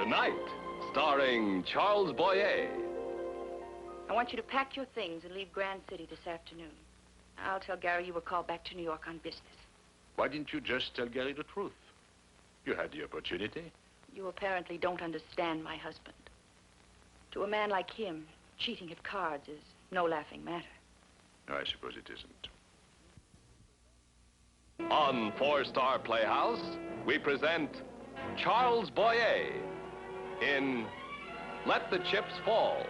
Tonight, starring Charles Boyer. I want you to pack your things and leave Grand City this afternoon. I'll tell Gary you were called back to New York on business. Why didn't you just tell Gary the truth? You had the opportunity. You apparently don't understand my husband. To a man like him, cheating at cards is no laughing matter. No, I suppose it isn't. On Star Playhouse, we present Charles Boyer in Let the Chips Fall.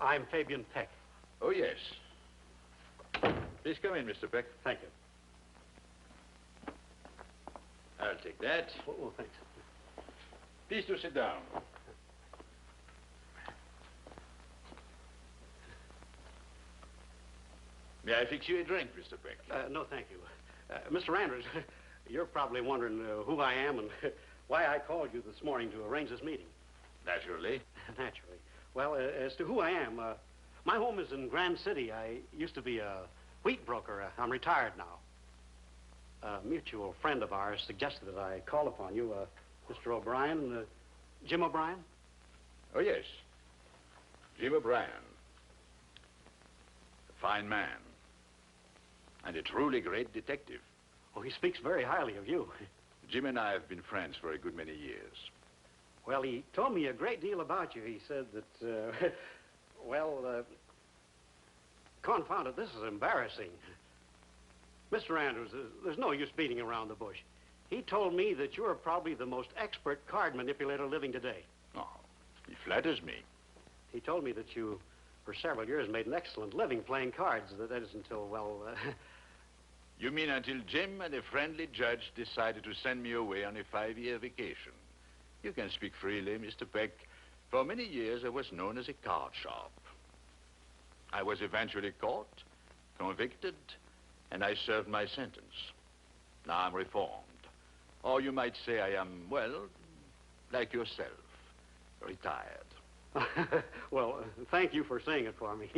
I'm Fabian Peck. Oh, yes. Please come in, Mr. Peck. Thank you. I'll take that. Well, thanks. Please do sit down. May I fix you a drink, Mr. Peck? No, thank you. Mr. Andrews, you're probably wondering who I am and why I called you this morning to arrange this meeting. Naturally. Naturally. Well, as to who I am, my home is in Grand City. I used to be a wheat broker. I'm retired now. A mutual friend of ours suggested that I call upon you, Mr. O'Brien, Jim O'Brien. Oh, yes. Jim O'Brien. A fine man. And a truly great detective. Oh, he speaks very highly of you. Jim and I have been friends for a good many years. Well, he told me a great deal about you. He said that, confound it, this is embarrassing. Mr. Andrews, there's no use beating around the bush. He told me that you're probably the most expert card manipulator living today. Oh, he flatters me. He told me that you, for several years, made an excellent living playing cards. That is until, You mean until Jim and a friendly judge decided to send me away on a 5-year vacation? You can speak freely, Mr. Peck. For many years, I was known as a card sharp. I was eventually caught, convicted, and I served my sentence. Now I'm reformed. Or you might say I am, well, like yourself, retired. Well, thank you for saying it for me.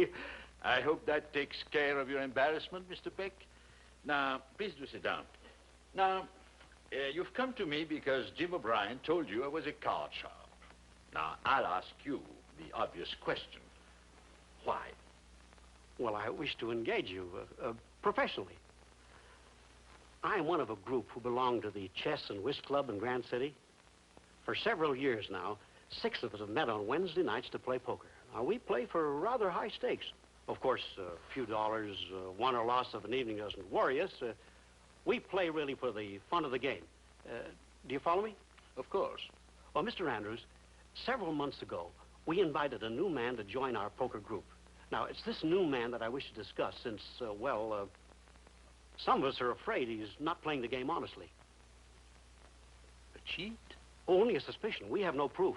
I hope that takes care of your embarrassment, Mr. Peck. Now, please do sit down. Now, you've come to me because Jim O'Brien told you I was a card sharp. Now, I'll ask you the obvious question. Why? Well, I wish to engage you professionally. I'm one of a group who belong to the Chess and Whist Club in Grand City. For several years now, 6 of us have met on Wednesday nights to play poker. Now, we play for rather high stakes. Of course, a few dollars, won or loss of an evening doesn't worry us. We play really for the fun of the game. Do you follow me? Of course. Well, Mr. Andrews, several months ago, we invited a new man to join our poker group. Now, it's this new man that I wish to discuss since, some of us are afraid he's not playing the game honestly. A cheat? Only a suspicion. We have no proof.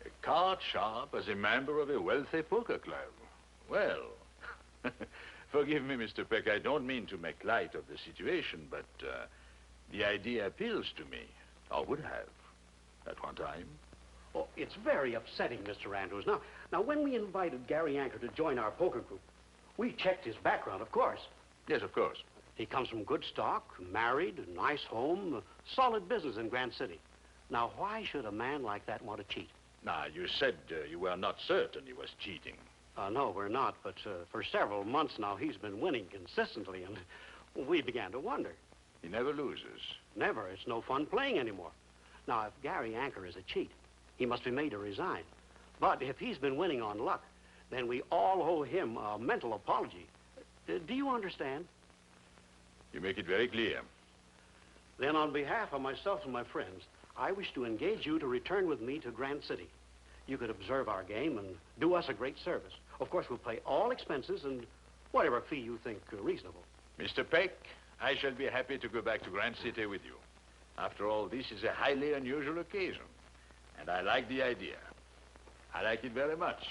A card sharp as a member of a wealthy poker club. Well, forgive me, Mr. Peck, I don't mean to make light of the situation, but the idea appeals to me, or would have, at one time. Oh, it's very upsetting, Mr. Andrews. Now, when we invited Gary Anker to join our poker group, we checked his background, of course. Yes, of course. He comes from good stock, married, a nice home, solid business in Grand City. Now, why should a man like that want to cheat? Now, you said you were not certain he was cheating. No, we're not, but for several months now, he's been winning consistently, and we began to wonder. He never loses. Never. It's no fun playing anymore. Now, if Gary Anchor is a cheat, he must be made to resign. But if he's been winning on luck, then we all owe him a mental apology. Do you understand? You make it very clear. Then on behalf of myself and my friends, I wish to engage you to return with me to Grant City. You could observe our game and do us a great service. Of course, we'll pay all expenses and whatever fee you think reasonable. Mr. Peck, I shall be happy to go back to Grand City with you. After all, this is a highly unusual occasion, and I like the idea. I like it very much.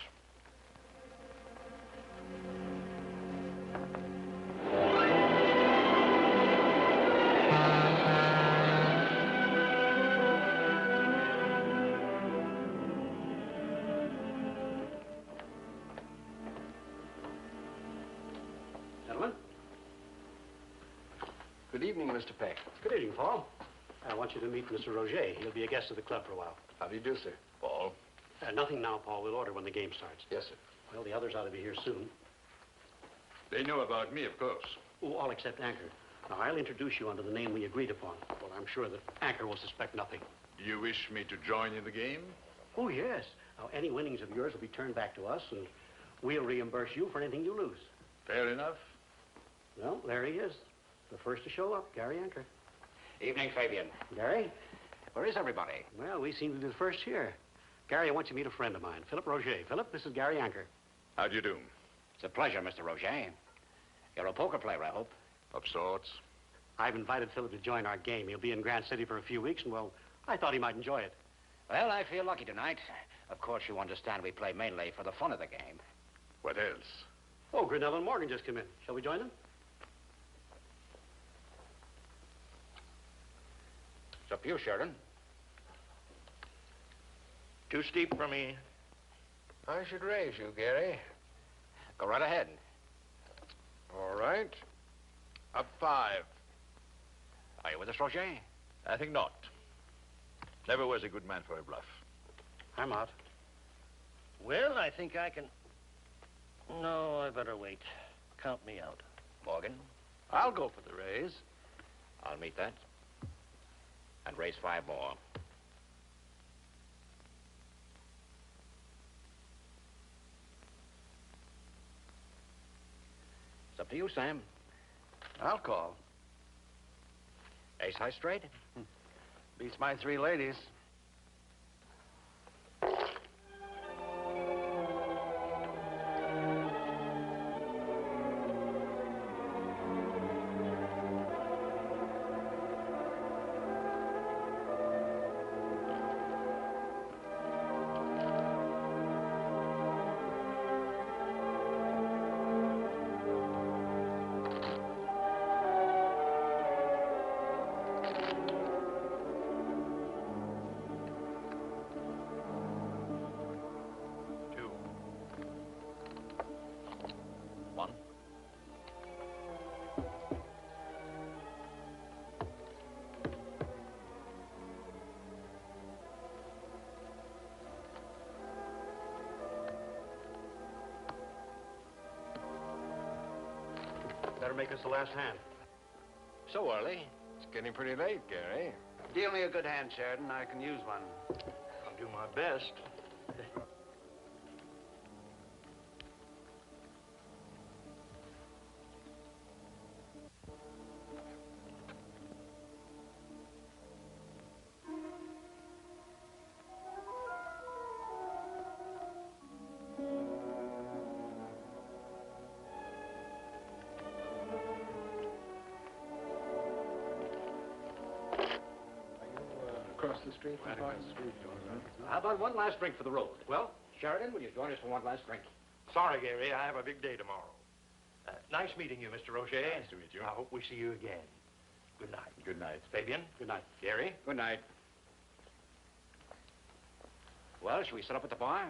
Gentlemen. Good evening, Mr. Peck. Good evening, Paul. I want you to meet Mr. Roger. He'll be a guest of the club for a while. How do you do, sir? Paul? Nothing now, Paul. We'll order when the game starts. Yes, sir. Well, the others ought to be here soon. They know about me, of course. Oh, all except Anchor. Now, I'll introduce you under the name we agreed upon. Well, I'm sure that Anchor will suspect nothing. Do you wish me to join in the game? Oh, yes. Now, any winnings of yours will be turned back to us, and we'll reimburse you for anything you lose. Fair enough. Well, there he is. The first to show up, Gary Anchor. Evening, Fabian. Gary? Where is everybody? Well, we seem to be the first here. Gary, I want you to meet a friend of mine, Philip Roger. Philip, this is Gary Anchor. How do you do? It's a pleasure, Mr. Roger. You're a poker player, I hope. Of sorts. I've invited Philip to join our game. He'll be in Grant City for a few weeks, and, well, I thought he might enjoy it. Well, I feel lucky tonight. Of course, you understand we play mainly for the fun of the game. What else? Oh, Grinnell and Morgan just come in. Shall we join them? It's up to you, Sheridan. Too steep for me. I should raise you, Gary. Go right ahead. All right. Up 5. Are you with us, Roger? I think not. Never was a good man for a bluff. I'm out. Well, I think I can... No, I better wait. Count me out. Morgan, I'll go for the raise. I'll meet that. And raise 5 more. It's up to you, Sam. I'll call. Ace high straight? Beats my 3 ladies. Better make us the last hand. So early. It's getting pretty late, Gary. Deal me a good hand, Sheridan. I can use one. I'll do my best. Across the street? Right across the street. How about one last drink for the road? Well, Sheridan, will you join us for one last drink? Sorry, Gary. I have a big day tomorrow. Nice meeting you, Mr. Rocher. Nice to meet you. I hope we see you again. Good night. Good night. Fabian? Good night. Gary? Good night. Well, shall we set up at the bar?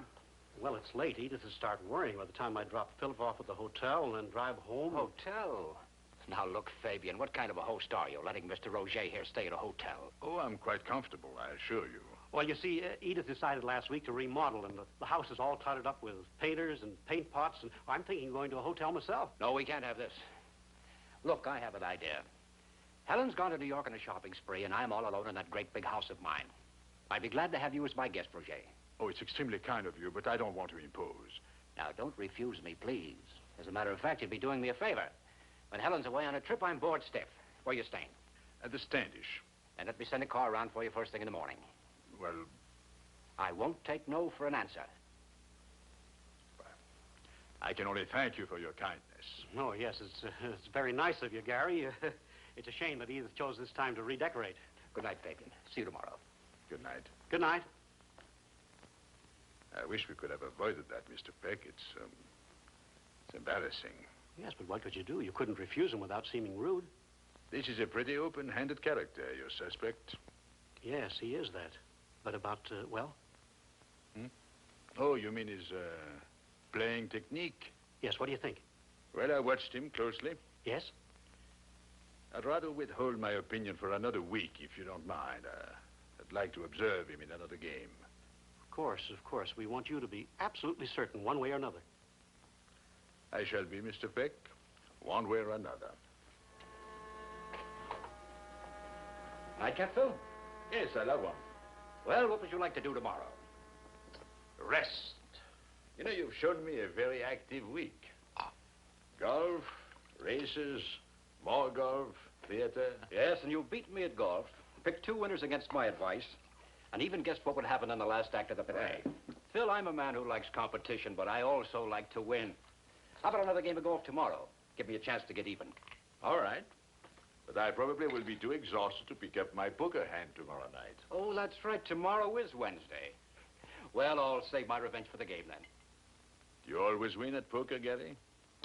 Well, it's late. Edith will start worrying by the time I drop Philip off at the hotel and then drive home. Hotel? Now, look, Fabian, what kind of a host are you, letting Mr. Roger here stay at a hotel? Oh, I'm quite comfortable, I assure you. Well, you see, Edith decided last week to remodel, and the house is all totted up with painters and paint pots, and I'm thinking of going to a hotel myself. No, we can't have this. Look, I have an idea. Helen's gone to New York on a shopping spree, and I'm all alone in that great big house of mine. I'd be glad to have you as my guest, Roger. Oh, it's extremely kind of you, but I don't want to impose. Now, don't refuse me, please. As a matter of fact, you'd be doing me a favor. When Helen's away on a trip, I'm bored stiff. Where you staying? At the Standish. And let me send a car around for you first thing in the morning. Well, I won't take no for an answer. I can only thank you for your kindness. Oh, yes, it's very nice of you, Gary. It's a shame that Edith chose this time to redecorate. Good night, Fabian. See you tomorrow. Good night. Good night. I wish we could have avoided that, Mr. Peck. It's embarrassing. Yes, but what could you do? You couldn't refuse him without seeming rude. This is a pretty open-handed character, your suspect. Yes, he is that. But about, well? Oh, you mean his, playing technique? Yes, what do you think? Well, I watched him closely. Yes? I'd rather withhold my opinion for another week, if you don't mind. I'd like to observe him in another game. Of course. We want you to be absolutely certain, one way or another. I shall be, Mr. Peck, one way or another. Nightcap, Phil? Yes, I'll have one. Well, what would you like to do tomorrow? Rest. You know, you've shown me a very active week. Golf, races, more golf, theater. Yes, and you beat me at golf. Picked 2 winners against my advice, and even guessed what would happen in the last act of the play. Phil, I'm a man who likes competition, but I also like to win. How about another game of golf tomorrow? Give me a chance to get even. All right. But I probably will be too exhausted to pick up my poker hand tomorrow night. Oh, that's right. Tomorrow is Wednesday. Well, I'll save my revenge for the game, then. Do you always win at poker, Gary?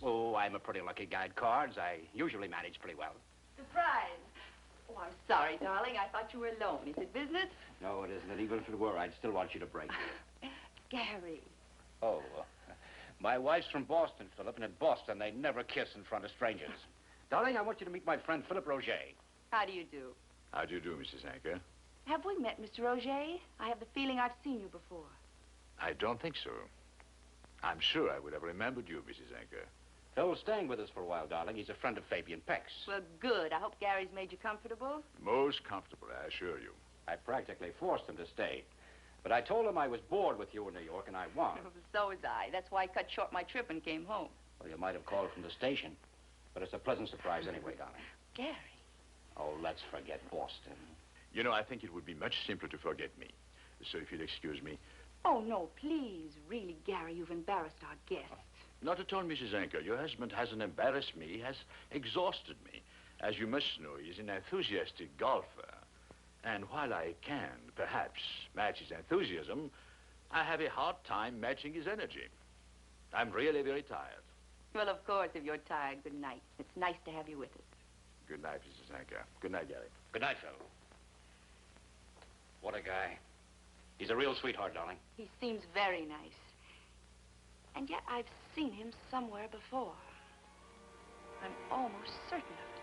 Oh, I'm a pretty lucky guy at cards. I usually manage pretty well. Surprise. Oh, I'm sorry, darling. I thought you were alone. Is it business? No, it isn't. And even if it were, I'd still want you to break. Gary. Oh, my wife's from Boston, Philip, and in Boston, they never kiss in front of strangers. Darling, I want you to meet my friend, Philip Roger. How do you do? How do you do, Mrs. Anker? Have we met, Mr. Roger? I have the feeling I've seen you before. I don't think so. I'm sure I would have remembered you, Mrs. Anker. Phil's staying with us for a while, darling. He's a friend of Fabian Peck's. Well, good. I hope Gary's made you comfortable. Most comfortable, I assure you. I practically forced him to stay. But I told him I was bored with you in New York, and I won. So was I. That's why I cut short my trip and came home. Well, you might have called from the station. But it's a pleasant surprise anyway, darling. Gary. Oh, let's forget Boston. You know, I think it would be much simpler to forget me. So if you'll excuse me. Oh, no, please. Really, Gary, you've embarrassed our guests. Not at all, Mrs. Anker. Your husband hasn't embarrassed me. He has exhausted me. As you must know, he's an enthusiastic golfer. And while I can, perhaps, match his enthusiasm, I have a hard time matching his energy. I'm really very tired. Well, of course, if you're tired, good night. It's nice to have you with us. Good night, Mrs. Anker. Good night, Gary. Good night, Phil. What a guy. He's a real sweetheart, darling. He seems very nice. And yet I've seen him somewhere before. I'm almost certain of it.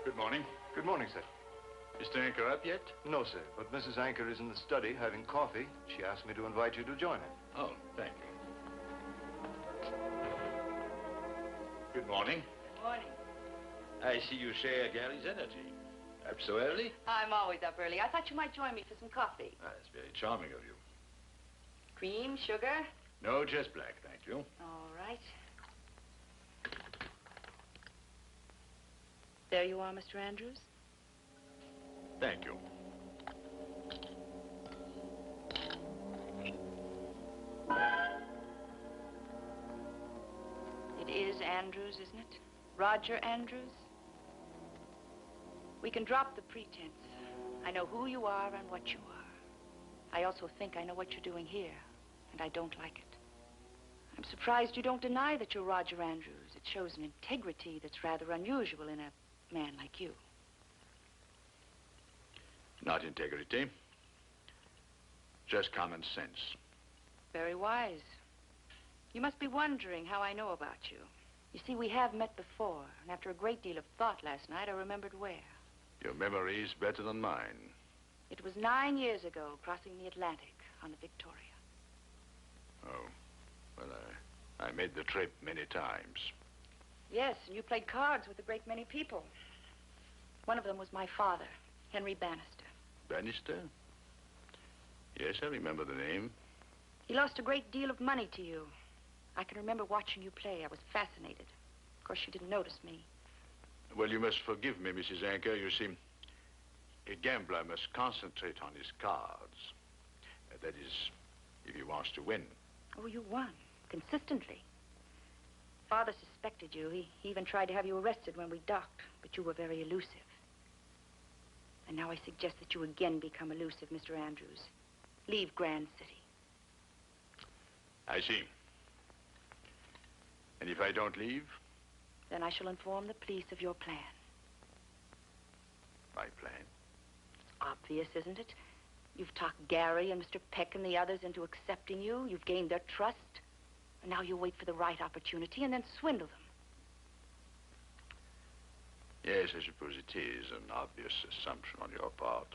Good morning. Good morning, sir. Mr. Anker up yet? No, sir, but Mrs. Anker is in the study having coffee. She asked me to invite you to join her. Oh, thank you. Good morning. Good morning. I see you share Gary's energy. Up so early? I'm always up early. I thought you might join me for some coffee. That's very charming of you. Cream, sugar? No, just black, thank you. All right. There you are, Mr. Andrews. Thank you. It is Andrews, isn't it? Roger Andrews? We can drop the pretense. I know who you are and what you are. I also think I know what you're doing here, and I don't like it. I'm surprised you don't deny that you're Roger Andrews. It shows an integrity that's rather unusual in a man like you. Not integrity. Just common sense. Very wise. You must be wondering how I know about you. You see, we have met before, and after a great deal of thought last night, I remembered where. Your memory is better than mine. It was 9 years ago, crossing the Atlantic on the Victoria. Oh, well, I made the trip many times. Yes, and you played cards with a great many people. One of them was my father, Henry Bannister. Bannister? Yes, I remember the name. He lost a great deal of money to you. I can remember watching you play. I was fascinated. Of course, you didn't notice me. Well, you must forgive me, Mrs. Anker. You see, a gambler must concentrate on his cards. That is, if he wants to win. Oh, you won. Consistently. Father suspected you. He even tried to have you arrested when we docked, but you were very elusive. And now I suggest that you again become elusive, Mr. Andrews. Leave Grand City. I see. And if I don't leave? Then I shall inform the police of your plan. My plan? Obvious, isn't it? You've talked Gary and Mr. Peck and the others into accepting you. You've gained their trust. And now you wait for the right opportunity and then swindle them. Yes, I suppose it is an obvious assumption on your part.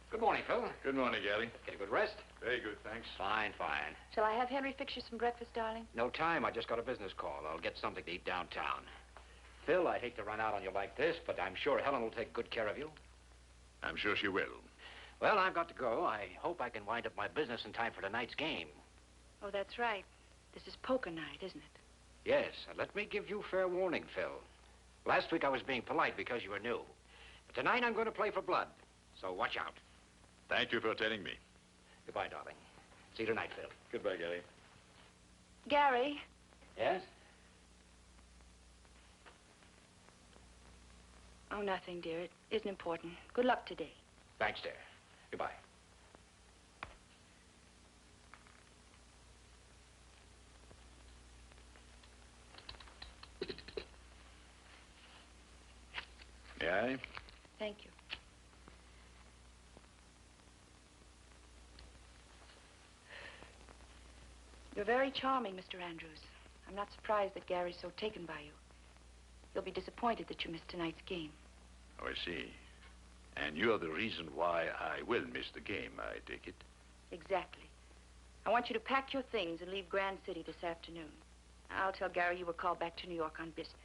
Good morning, Phil. Good morning, Gary. Get a good rest? Very good, thanks. Fine, fine. Shall I have Henry fix you some breakfast, darling? No time. I just got a business call. I'll get something to eat downtown. Phil, I hate to run out on you like this, but I'm sure Helen will take good care of you. I'm sure she will. Well, I've got to go. I hope I can wind up my business in time for tonight's game. Oh, that's right. This is poker night, isn't it? Yes, and let me give you fair warning, Phil. Last week I was being polite because you were new. But tonight I'm going to play for blood, so watch out. Thank you for telling me. Goodbye, darling. See you tonight, Phil. Goodbye, Gary. Gary? Yes? Oh, nothing, dear. It isn't important. Good luck today. Thanks, dear. Goodbye. May I? Thank you. You're very charming, Mr. Andrews. I'm not surprised that Gary's so taken by you. He'll be disappointed that you missed tonight's game. Oh, I see. And you're the reason why I will miss the game, I take it. Exactly. I want you to pack your things and leave Grand City this afternoon. I'll tell Gary you were called back to New York on business.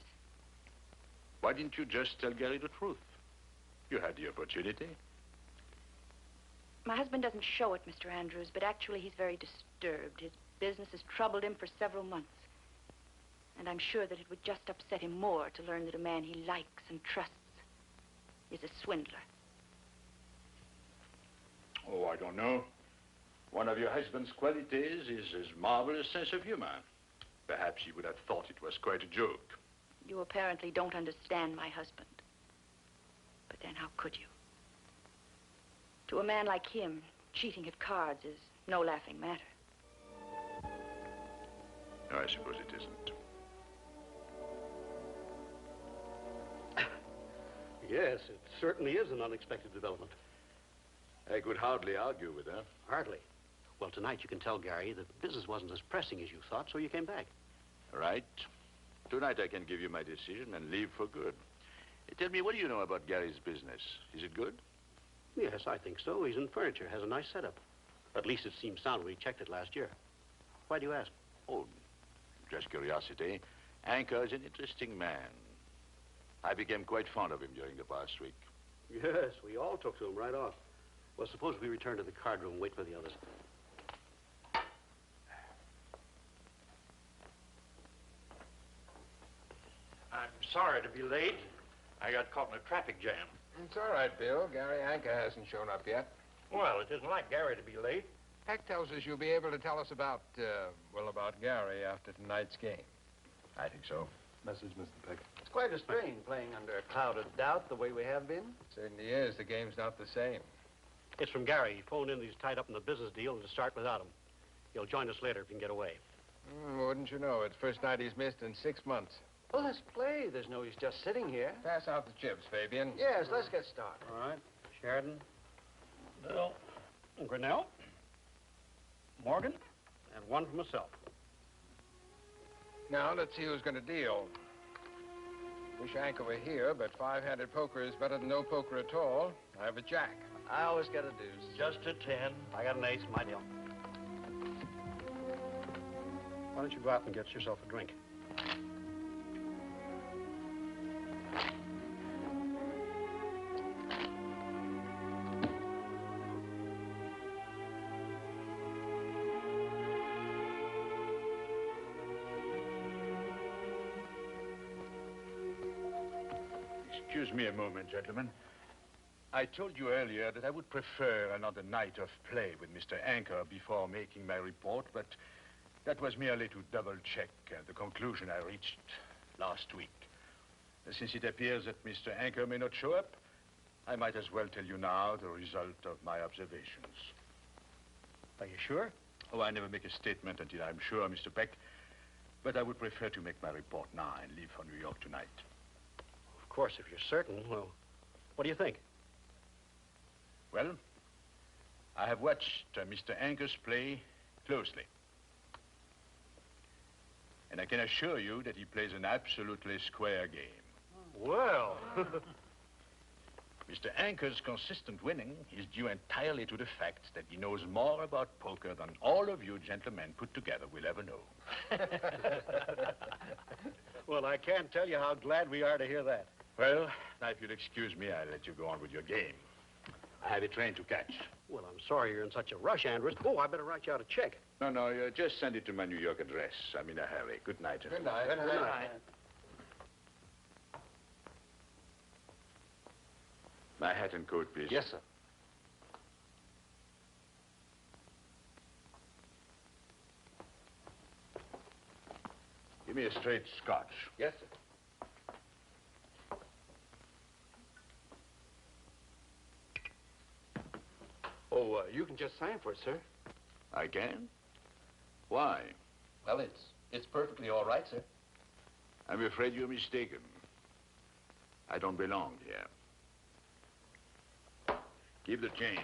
Why didn't you just tell Gary the truth? You had the opportunity. My husband doesn't show it, Mr. Andrews, but actually he's very disturbed. His business has troubled him for several months. And I'm sure that it would just upset him more to learn that a man he likes and trusts is a swindler. Oh, I don't know. One of your husband's qualities is his marvelous sense of humor. Perhaps he would have thought it was quite a joke. You apparently don't understand my husband. But then how could you? To a man like him, cheating at cards is no laughing matter. No, I suppose it isn't. Yes, it certainly is an unexpected development. I could hardly argue with her. Hardly. Well, tonight you can tell Gary that the business wasn't as pressing as you thought, so you came back. Right. Tonight I can give you my decision and leave for good. Tell me, what do you know about Gary's business? Is it good? Yes, I think so. He's in furniture, has a nice setup. At least it seems sound when he checked it last year. Why do you ask? Oh, just curiosity. Anker is an interesting man. I became quite fond of him during the past week. Yes, we all took to him right off. Well, suppose we return to the card room and wait for the others. I'm sorry to be late. I got caught in a traffic jam. It's all right, Bill. Gary Anker hasn't shown up yet. Well, it isn't like Gary to be late. Peck tells us you'll be able to tell us about Gary after tonight's game. I think so. Message, Mr. Peck. It's quite a strain playing under a cloud of doubt the way we have been. Certainly is. The game's not the same. It's from Gary. He phoned in that he's tied up in the business deal and to start without him. He'll join us later if he can get away. Wouldn't you know it? First night he's missed in 6 months. Well, let's play. There's no use just sitting here. Pass out the chips, Fabian. Yes, let's get started. All right. Sheridan, Bill, Grinnell, Morgan, and one for myself. Now, let's see who's going to deal. Wish Anker were here, but five-handed poker is better than no poker at all. I have a jack. I always get a deuce. Just a 10. I got an ace, my deal. Why don't you go out and get yourself a drink? Excuse me a moment, gentlemen. I told you earlier that I would prefer another night of play with Mr. Anchor before making my report, but that was merely to double-check the conclusion I reached last week. Since it appears that Mr. Anchor may not show up, I might as well tell you now the result of my observations. Are you sure? Oh, I never make a statement until I'm sure, Mr. Peck. But I would prefer to make my report now and leave for New York tonight. Of course, if you're certain. Well, what do you think? Well, I have watched Mr. Anchor's play closely. And I can assure you that he plays an absolutely square game. Well. Mr. Anchor's consistent winning is due entirely to the fact that he knows more about poker than all of you gentlemen put together will ever know. Well, I can't tell you how glad we are to hear that. Well, now if you'll excuse me, I'll let you go on with your game. I have a train to catch. Well, I'm sorry you're in such a rush, Andrews. Oh, I better write you out a check. No, just send it to my New York address. I'm in a hurry. Good night, Good gentlemen. night. Good night. My hat and coat, please. Yes, sir. Give me a straight scotch. Yes, sir. Oh, you can just sign for it, sir. I can? Why? Well, it's perfectly all right, sir. I'm afraid you're mistaken. I don't belong here. Keep the change.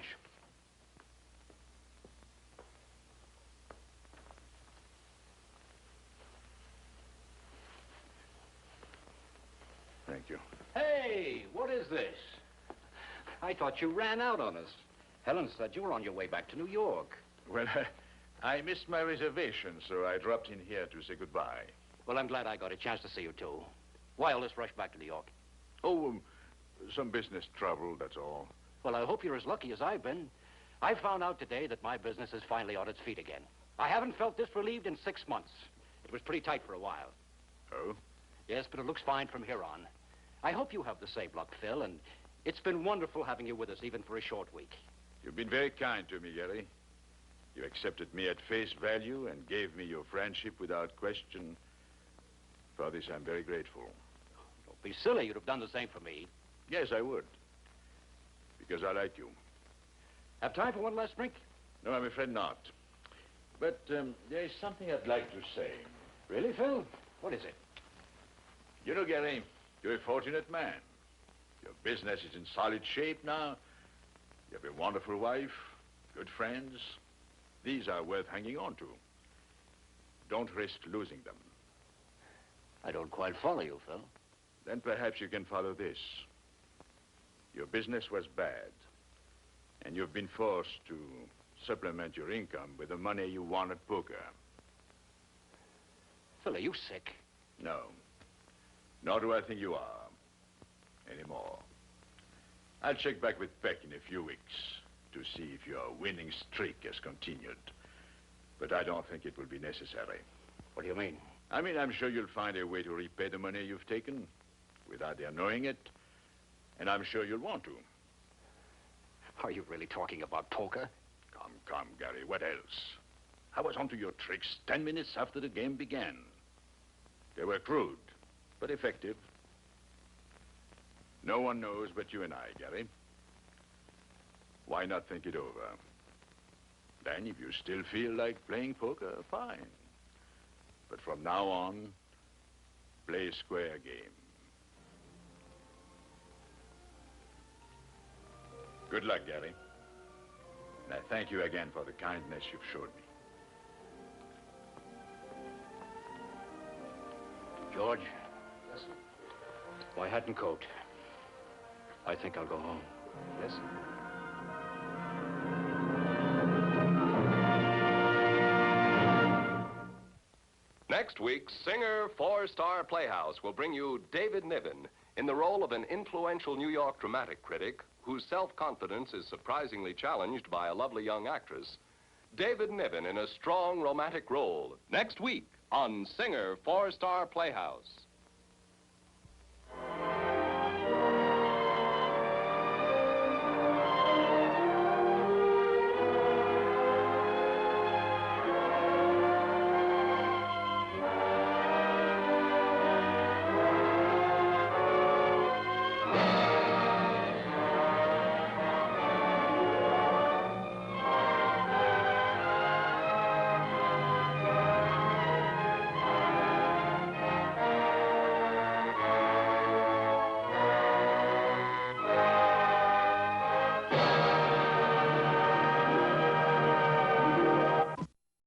Thank you. Hey, what is this? I thought you ran out on us. Helen said you were on your way back to New York. Well, I missed my reservation, so I dropped in here to say goodbye. Well, I'm glad I got a chance to see you, too. Why all this rush back to New York? Oh, some business trouble, that's all. Well, I hope you're as lucky as I've been. I found out today that my business is finally on its feet again. I haven't felt this relieved in 6 months. It was pretty tight for a while. Oh? Yes, but it looks fine from here on. I hope you have the same luck, Phil, and it's been wonderful having you with us, even for a short week. You've been very kind to me, Gary. You accepted me at face value and gave me your friendship without question. For this, I'm very grateful. Don't be silly. You'd have done the same for me. Yes, I would. Because I like you. Have time for one last drink? No, I'm afraid not. But there is something I'd like to say. Really, Phil? What is it? You know, Gary, you're a fortunate man. Your business is in solid shape now. You have a wonderful wife, good friends. These are worth hanging on to. Don't risk losing them. I don't quite follow you, Phil. Then perhaps you can follow this. Your business was bad, and you've been forced to supplement your income with the money you won at poker. Phil, are you sick? No. Nor do I think you are. Anymore. I'll check back with Peck in a few weeks to see if your winning streak has continued. But I don't think it will be necessary. What do you mean? I mean, I'm sure you'll find a way to repay the money you've taken without their knowing it. And I'm sure you'll want to. Are you really talking about poker? Come, Gary, what else? I was onto your tricks 10 minutes after the game began. They were crude, but effective. No one knows but you and I, Gary. Why not think it over? Then, if you still feel like playing poker, fine. But from now on, play square game. Good luck, Gary. And I thank you again for the kindness you've showed me. George? Yes, sir. My hat and coat. I think I'll go home. Yes, sir. Next week, singer for Star Playhouse will bring you David Niven in the role of an influential New York dramatic critic whose self-confidence is surprisingly challenged by a lovely young actress. David Niven in a strong romantic role next week on Singer for Star Playhouse.